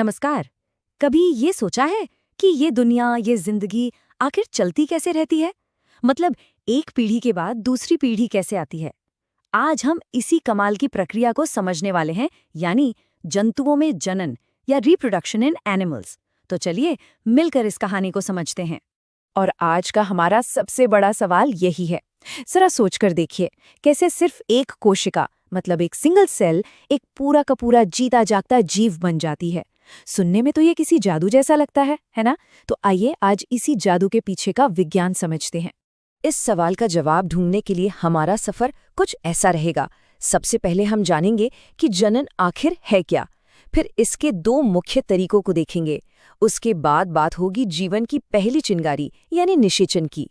नमस्कार। कभी ये सोचा है कि ये दुनिया, ये जिंदगी आखिर चलती कैसे रहती है? मतलब एक पीढ़ी के बाद दूसरी पीढ़ी कैसे आती है? आज हम इसी कमाल की प्रक्रिया को समझने वाले हैं, यानी जंतुओं में जनन या रिप्रोडक्शन इन एनिमल्स। तो चलिए मिलकर इस कहानी को समझते हैं। और आज का हमारा सबसे बड़ा सवाल यही है। जरा सोचकर देखिए, कैसे सिर्फ एक कोशिका मतलब एक सिंगल सेल एक पूरा का पूरा जीता जागता जीव बन जाती है। सुनने में तो ये किसी जादू जैसा लगता है ना? तो आइए आज इसी जादू के पीछे का विज्ञान समझते हैं। इस सवाल का जवाब ढूंढने के लिए हमारा सफर कुछ ऐसा रहेगा। सबसे पहले हम जानेंगे कि जनन आखिर है क्या, फिर इसके दो मुख्य तरीकों को देखेंगे। उसके बाद बात होगी जीवन की पहली चिंगारी यानी निषेचन की।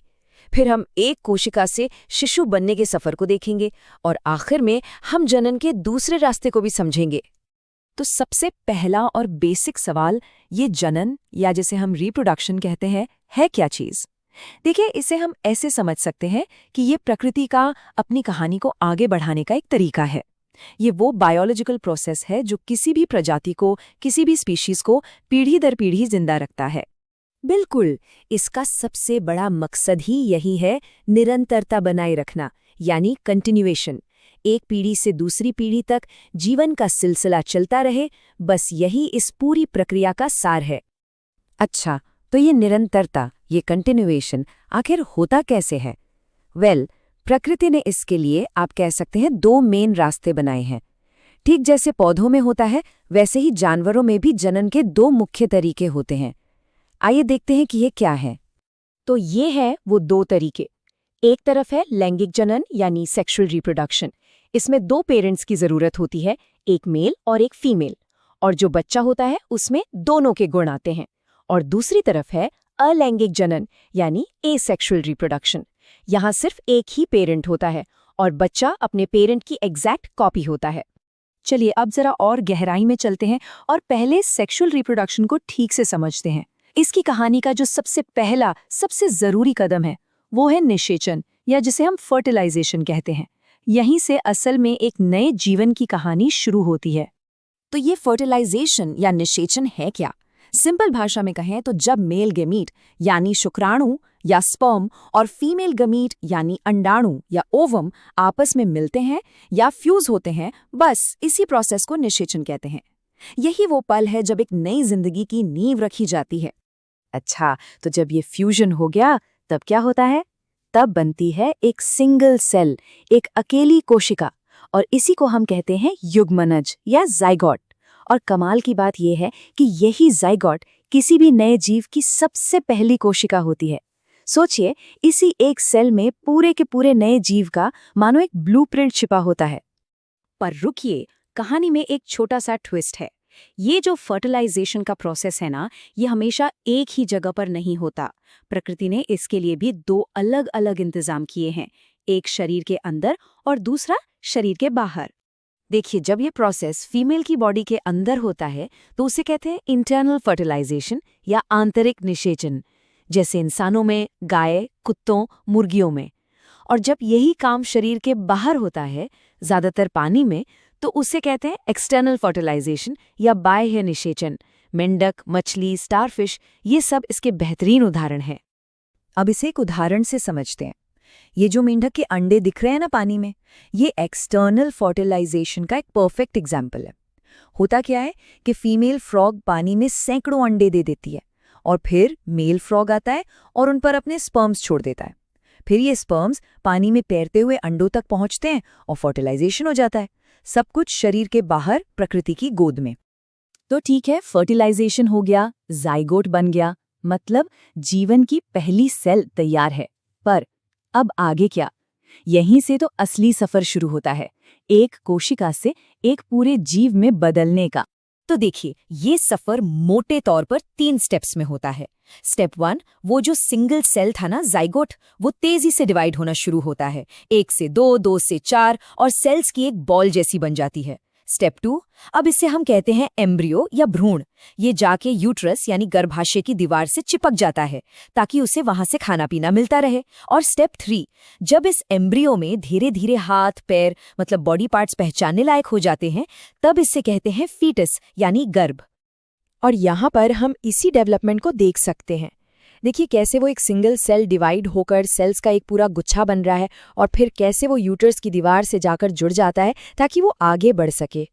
फिर हम एक कोशिका से शिशु बनने के सफर को देखेंगे और आखिर में हम जनन के दूसरे रास्ते को भी समझेंगे। तो सबसे पहला और बेसिक सवाल, ये जनन या जिसे हम रिप्रोडक्शन कहते हैं, है क्या चीज? देखिए, इसे हम ऐसे समझ सकते हैं कि ये प्रकृति का अपनी कहानी को आगे बढ़ाने का एक तरीका है। ये वो बायोलॉजिकल प्रोसेस है जो किसी भी प्रजाति को, किसी भी स्पीशीज को पीढ़ी दर पीढ़ी जिंदा रखता है। बिल्कुल, इसका सबसे बड़ा मकसद ही यही है, निरंतरता बनाए रखना यानी कंटिन्यूएशन। एक पीढ़ी से दूसरी पीढ़ी तक जीवन का सिलसिला चलता रहे, बस यही इस पूरी प्रक्रिया का सार है। अच्छा, तो ये निरंतरता, ये कंटिन्यूएशन आखिर होता कैसे है? प्रकृति ने इसके लिए आप कह सकते हैं दो मेन रास्ते बनाए हैं। ठीक जैसे पौधों में होता है, वैसे ही जानवरों में भी जनन के दो मुख्य तरीके होते हैं। आइए देखते हैं कि ये क्या है। तो ये है वो दो तरीके। एक तरफ है लैंगिक जनन यानी सेक्सुअल रिप्रोडक्शन। इसमें दो पेरेंट्स की जरूरत होती है, एक मेल और एक फीमेल, और जो बच्चा होता है उसमें दोनों के गुण आते हैं। और दूसरी तरफ है अलैंगिक जनन यानी एसेक्सुअल रिप्रोडक्शन। यहाँ सिर्फ एक ही पेरेंट होता है और बच्चा अपने पेरेंट की एग्जैक्ट कॉपी होता है। चलिए अब जरा और गहराई में चलते हैं और पहले सेक्सुअल रिप्रोडक्शन को ठीक से समझते हैं। इसकी कहानी का जो सबसे पहला, सबसे जरूरी कदम है, वो है निषेचन या जिसे हम फर्टिलाइजेशन कहते हैं। यहीं से असल में एक नए जीवन की कहानी शुरू होती है। तो ये फर्टिलाइजेशन या निषेचन है क्या? सिंपल भाषा में कहें तो जब मेल गैमीट यानी शुक्राणु या स्पर्म और फीमेल गमीट यानी अंडाणु या ओवम आपस में मिलते हैं या फ्यूज होते हैं, बस इसी प्रोसेस को निषेचन कहते हैं। यही वो पल है जब एक नई जिंदगी की नींव रखी जाती है। अच्छा, तो जब ये फ्यूजन हो गया तब क्या होता है? तब बनती है एक सिंगल सेल, एक अकेली कोशिका, और इसी को हम कहते हैं युग्मनज या जाइगोट। और कमाल की बात यह है कि यही जाइगोट किसी भी नए जीव की सबसे पहली कोशिका होती है। सोचिए, इसी एक सेल में पूरे के पूरे नए जीव का मानो एक ब्लूप्रिंट छिपा होता है। पर रुकिए, कहानी में एक छोटा सा ट्विस्ट है। ये जो फर्टिलाइजेशन का प्रोसेस है ना, ये हमेशा एक ही जगह पर नहीं होता। प्रकृति ने इसके लिए भी दो अलग अलग इंतजाम किए हैं, एक शरीर के अंदर और दूसरा शरीर के बाहर। देखिए, जब ये प्रोसेस फीमेल की बॉडी के अंदर होता है तो उसे कहते हैं इंटरनल फर्टिलाइजेशन या आंतरिक निषेचन, जैसे इंसानों में, गाय, कुत्तों, मुर्गियों में। और जब यही काम शरीर के बाहर होता है, ज्यादातर पानी में, तो उसे कहते हैं एक्सटर्नल फर्टिलाइजेशन या बाह्य निषेचन। मेंढक, मछली, स्टारफिश, ये सब इसके बेहतरीन उदाहरण हैं। अब इसे एक उदाहरण से समझते हैं। ये जो मेंढक के अंडे दिख रहे हैं ना पानी में, ये एक्सटर्नल फर्टिलाइजेशन का एक परफेक्ट एग्जाम्पल है। होता क्या है कि फीमेल फ्रॉग पानी में सैकड़ों अंडे दे देती है और फिर मेल फ्रॉग आता है और उन पर अपने स्पर्म्स छोड़ देता है। फिर ये स्पर्म्स पानी में तैरते हुए अंडों तक पहुंचते हैं और फर्टिलाइजेशन हो जाता है। सब कुछ शरीर के बाहर, प्रकृति की गोद में। तो ठीक है, फर्टिलाइजेशन हो गया, जाइगोट बन गया, मतलब जीवन की पहली सेल तैयार है। पर अब आगे क्या? यहीं से तो असली सफर शुरू होता है, एक कोशिका से एक पूरे जीव में बदलने का। तो देखिए, ये सफर मोटे तौर पर 3 स्टेप्स में होता है। स्टेप 1, वो जो सिंगल सेल था ना, जाइगोट, वो तेजी से डिवाइड होना शुरू होता है। 1 से 2, 2 से 4 और सेल्स की एक बॉल जैसी बन जाती है। स्टेप 2, अब इसे हम कहते हैं एम्ब्रियो या भ्रूण। ये जाके यूट्रस यानी गर्भाशय की दीवार से चिपक जाता है ताकि उसे वहां से खाना पीना मिलता रहे। और स्टेप 3, जब इस एम्ब्रियो में धीरे धीरे हाथ, पैर मतलब बॉडी पार्ट्स पहचानने लायक हो जाते हैं, तब इसे कहते हैं फीटस यानी गर्भ। और यहाँ पर हम इसी डेवलपमेंट को देख सकते हैं। देखिए कैसे वो एक सिंगल सेल डिवाइड होकर सेल्स का एक पूरा गुच्छा बन रहा है और फिर कैसे वो यूटरस की दीवार से जाकर जुड़ जाता है ताकि वो आगे बढ़ सके।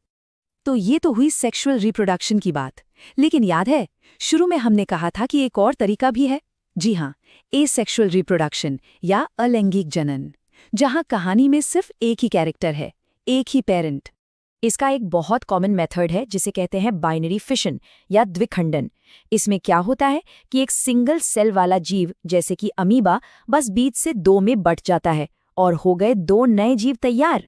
तो ये तो हुई सेक्सुअल रिप्रोडक्शन की बात, लेकिन याद है शुरू में हमने कहा था कि एक और तरीका भी है। जी हाँ, एसेक्सुअल रिप्रोडक्शन या अलैंगिक जनन, जहाँ कहानी में सिर्फ एक ही कैरेक्टर है, एक ही पेरेंट। इसका एक बहुत कॉमन मेथड है जिसे कहते हैं बाइनरी फिशन या द्विखंडन। इसमें क्या होता है कि एक सिंगल सेल वाला जीव जैसे कि अमीबा बस बीच से दो में बट जाता है और हो गए दो नए जीव तैयार।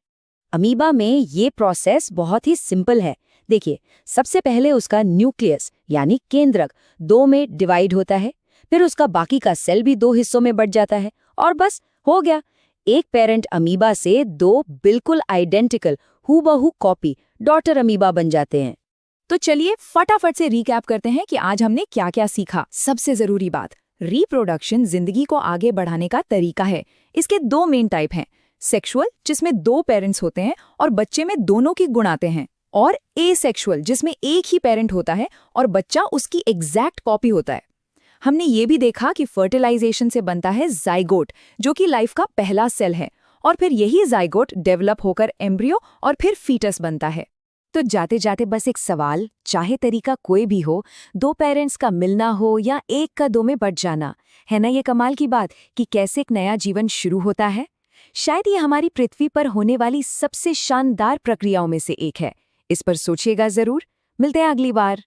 अमीबा में ये प्रोसेस बहुत ही सिंपल है। देखिए, सबसे पहले उसका न्यूक्लियस यानी केंद्रक दो में डिवाइड होता है, फिर उसका बाकी का सेल भी दो हिस्सों में बट जाता है और बस हो गया, एक पेरेंट अमीबा से दो बिल्कुल आइडेंटिकल हूबहू कॉपी डॉटर अमीबा बन जाते हैं। तो चलिए फटाफट से रिकैप करते हैं कि आज हमने क्या क्या सीखा। सबसे जरूरी बात, रिप्रोडक्शन जिंदगी को आगे बढ़ाने का तरीका है। इसके दो मेन टाइप हैं, सेक्सुअल जिसमें दो पेरेंट्स होते हैं और बच्चे में दोनों की गुण आते हैं, और एसेक्सुअल जिसमें एक ही पेरेंट होता है और बच्चा उसकी एग्जैक्ट कॉपी होता है। हमने ये भी देखा कि फर्टिलाइजेशन से बनता है जाइगोट, जो कि लाइफ का पहला सेल है, और फिर यही जाइगोट डेवलप होकर एम्ब्रियो और फिर फीटस बनता है। तो जाते जाते बस एक सवाल, चाहे तरीका कोई भी हो, दो पेरेंट्स का मिलना हो या एक का दो में बट जाना, है ना ये कमाल की बात कि कैसे एक नया जीवन शुरू होता है। शायद ये हमारी पृथ्वी पर होने वाली सबसे शानदार प्रक्रियाओं में से एक है। इस पर सोचिएगा जरूर। मिलते हैं अगली बार।